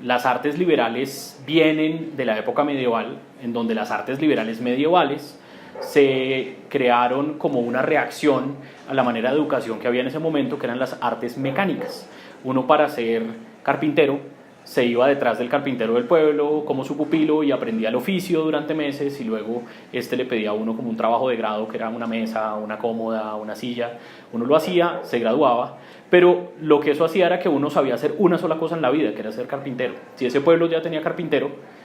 Las artes liberales vienen de la época medieval, en donde las artes liberales medievales se crearon como una reacción a la manera de educación que había en ese momento, que eran las artes mecánicas. Uno, para ser carpintero, se iba detrás del carpintero del pueblo como su pupilo y aprendía el oficio durante meses, y luego este le pedía a uno como un trabajo de grado, que era una mesa, una cómoda, una silla. Uno lo hacía, se graduaba, pero lo que eso hacía era que uno sabía hacer una sola cosa en la vida, que era ser carpintero. Si ese pueblo ya tenía carpintero,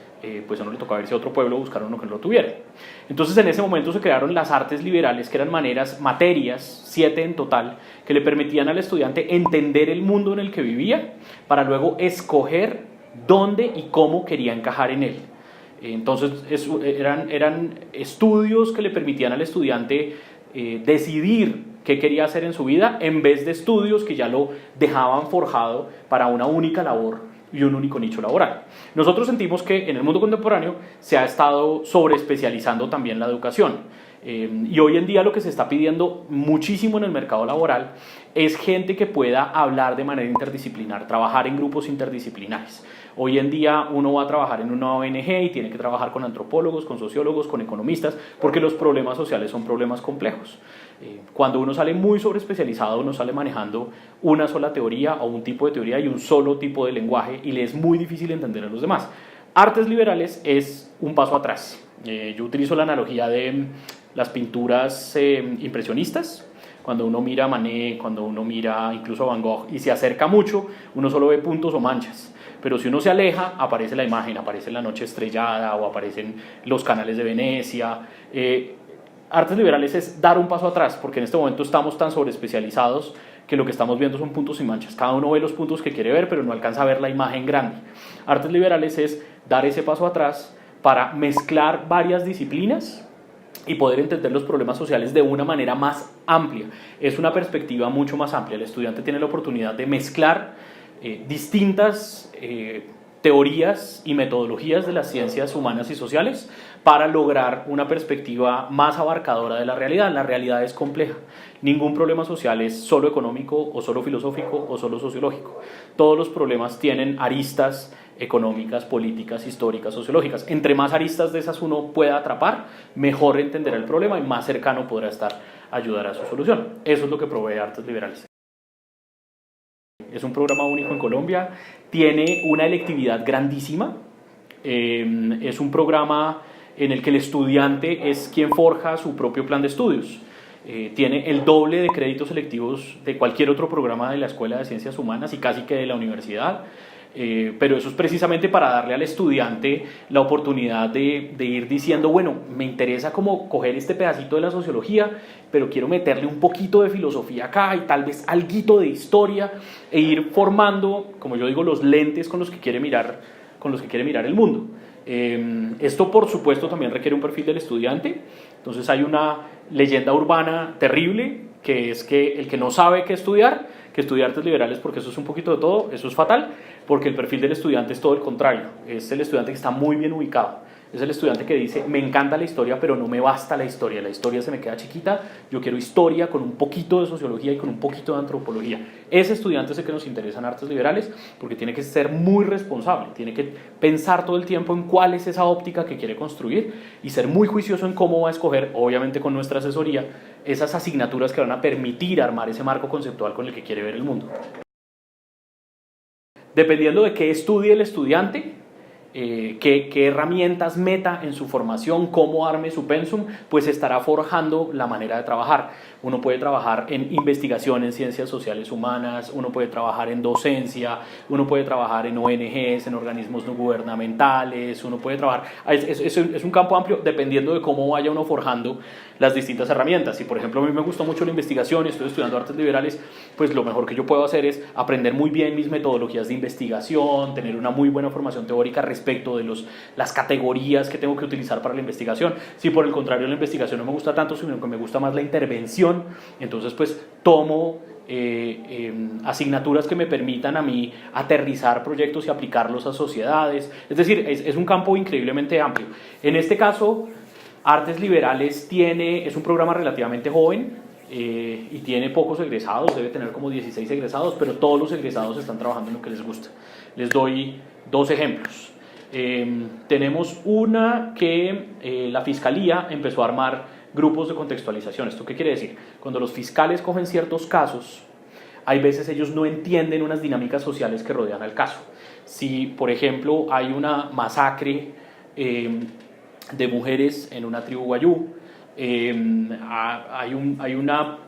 pues a uno le tocaba irse a otro pueblo a buscar uno que no lo tuviera. Entonces en ese momento se crearon las artes liberales, que eran materias, 7 en total, que le permitían al estudiante entender el mundo en el que vivía, para luego escoger dónde y cómo quería encajar en él. Entonces eran estudios que le permitían al estudiante decidir qué quería hacer en su vida, en vez de estudios que ya lo dejaban forjado para una única labor y un único nicho laboral. Nosotros sentimos que en el mundo contemporáneo se ha estado sobreespecializando también la educación, y hoy en día lo que se está pidiendo muchísimo en el mercado laboral es gente que pueda hablar de manera interdisciplinar, trabajar en grupos interdisciplinares. Hoy en día uno va a trabajar en una ONG y tiene que trabajar con antropólogos, con sociólogos, con economistas, porque los problemas sociales son problemas complejos. Cuando uno sale muy sobreespecializado, uno sale manejando una sola teoría o un tipo de teoría y un solo tipo de lenguaje, y le es muy difícil entender a los demás. Artes liberales es un paso atrás. Yo utilizo la analogía de las pinturas impresionistas. Cuando uno mira a Manet, cuando uno mira incluso a Van Gogh y se acerca mucho, uno solo ve puntos o manchas. Pero si uno se aleja, aparece la imagen, aparece la noche estrellada o aparecen los canales de Venecia. Artes liberales es dar un paso atrás, porque en este momento estamos tan sobreespecializados que lo que estamos viendo son puntos y manchas. Cada uno ve los puntos que quiere ver, pero no alcanza a ver la imagen grande. Artes liberales es dar ese paso atrás para mezclar varias disciplinas y poder entender los problemas sociales de una manera más amplia. Es una perspectiva mucho más amplia. El estudiante tiene la oportunidad de mezclar distintas teorías y metodologías de las ciencias humanas y sociales para lograr una perspectiva más abarcadora de la realidad. La realidad es compleja. Ningún problema social es solo económico o solo filosófico o solo sociológico. Todos los problemas tienen aristas económicas, políticas, históricas, sociológicas. Entre más aristas de esas uno pueda atrapar, mejor entenderá el problema y más cercano podrá estar a ayudar a su solución. Eso es lo que provee Artes Liberales. Es un programa único en Colombia, tiene una electividad grandísima, es un programa en el que el estudiante es quien forja su propio plan de estudios. Tiene el doble de créditos selectivos de cualquier otro programa de la Escuela de Ciencias Humanas y casi que de la universidad. Pero eso es precisamente para darle al estudiante la oportunidad de ir diciendo, bueno, me interesa como coger este pedacito de la sociología, pero quiero meterle un poquito de filosofía acá y tal vez alguito de historia, e ir formando, como yo digo, los lentes con los que quiere mirar el mundo. Esto, por supuesto, también requiere un perfil del estudiante. Entonces hay una leyenda urbana terrible, que es que el que no sabe qué estudiar, que estudia artes liberales, porque eso es un poquito de todo, eso es fatal, porque el perfil del estudiante es todo el contrario. Es el estudiante que está muy bien ubicado. Es el estudiante que dice, me encanta la historia, pero no me basta la historia se me queda chiquita, yo quiero historia con un poquito de sociología y con un poquito de antropología. Ese estudiante es el que nos interesa en artes liberales, porque tiene que ser muy responsable, tiene que pensar todo el tiempo en cuál es esa óptica que quiere construir y ser muy juicioso en cómo va a escoger, obviamente con nuestra asesoría, esas asignaturas que van a permitir armar ese marco conceptual con el que quiere ver el mundo. Dependiendo de qué estudie el estudiante, qué herramientas meta en su formación, cómo arme su pensum, pues estará forjando la manera de trabajar. Uno puede trabajar en investigación en ciencias sociales humanas, uno puede trabajar en docencia, uno puede trabajar en ONGs, en organismos no gubernamentales, uno puede trabajar... Es un campo amplio dependiendo de cómo vaya uno forjando las distintas herramientas. Si, por ejemplo, a mí me gustó mucho la investigación y estoy estudiando artes liberales, pues lo mejor que yo puedo hacer es aprender muy bien mis metodologías de investigación, tener una muy buena formación teórica respecto de las categorías que tengo que utilizar para la investigación. Si por el contrario la investigación no me gusta tanto, sino que me gusta más la intervención, entonces pues tomo asignaturas que me permitan a mí aterrizar proyectos y aplicarlos a sociedades. Es decir, es un campo increíblemente amplio. En este caso, Artes Liberales es un programa relativamente joven. y tiene pocos egresados, debe tener como 16 egresados, pero todos los egresados están trabajando en lo que les gusta. Les doy dos ejemplos. Tenemos una que la Fiscalía empezó a armar grupos de contextualización. ¿Esto qué quiere decir? Cuando los fiscales cogen ciertos casos, hay veces ellos no entienden unas dinámicas sociales que rodean al caso. Si, por ejemplo, hay una masacre de mujeres en una tribu guayú, hay una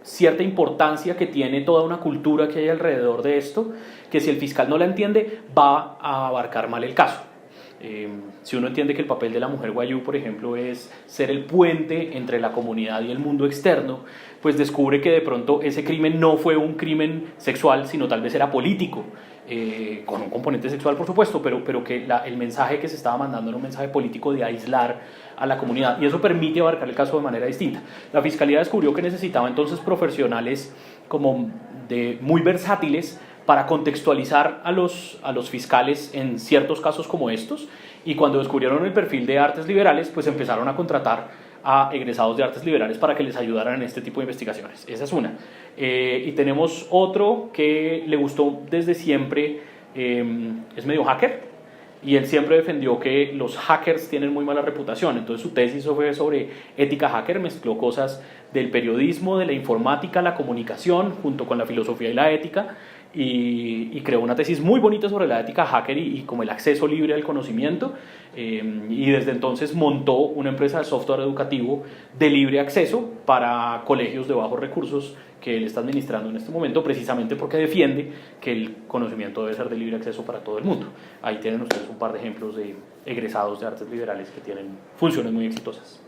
cierta importancia que tiene toda una cultura que hay alrededor de esto, que si el fiscal no la entiende, va a abarcar mal el caso. Si uno entiende que el papel de la mujer guayú, por ejemplo, es ser el puente entre la comunidad y el mundo externo, pues descubre que de pronto ese crimen no fue un crimen sexual, sino tal vez era político, con un componente sexual, por supuesto, pero que el mensaje que se estaba mandando era un mensaje político de aislar a la comunidad, y eso permite abarcar el caso de manera distinta. La Fiscalía descubrió que necesitaba entonces profesionales como muy versátiles para contextualizar a los fiscales en ciertos casos como estos, y cuando descubrieron el perfil de artes liberales, pues empezaron a contratar a egresados de artes liberales para que les ayudaran en este tipo de investigaciones. Esa es una. Y tenemos otro que le gustó desde siempre, es medio hacker, y él siempre defendió que los hackers tienen muy mala reputación. Entonces su tesis fue sobre ética hacker, mezcló cosas del periodismo, de la informática, la comunicación, junto con la filosofía y la ética, y creó una tesis muy bonita sobre la ética hacker y como el acceso libre al conocimiento, y desde entonces montó una empresa de software educativo de libre acceso para colegios de bajos recursos que él está administrando en este momento, precisamente porque defiende que el conocimiento debe ser de libre acceso para todo el mundo. Ahí tienen ustedes un par de ejemplos de egresados de artes liberales que tienen funciones muy exitosas.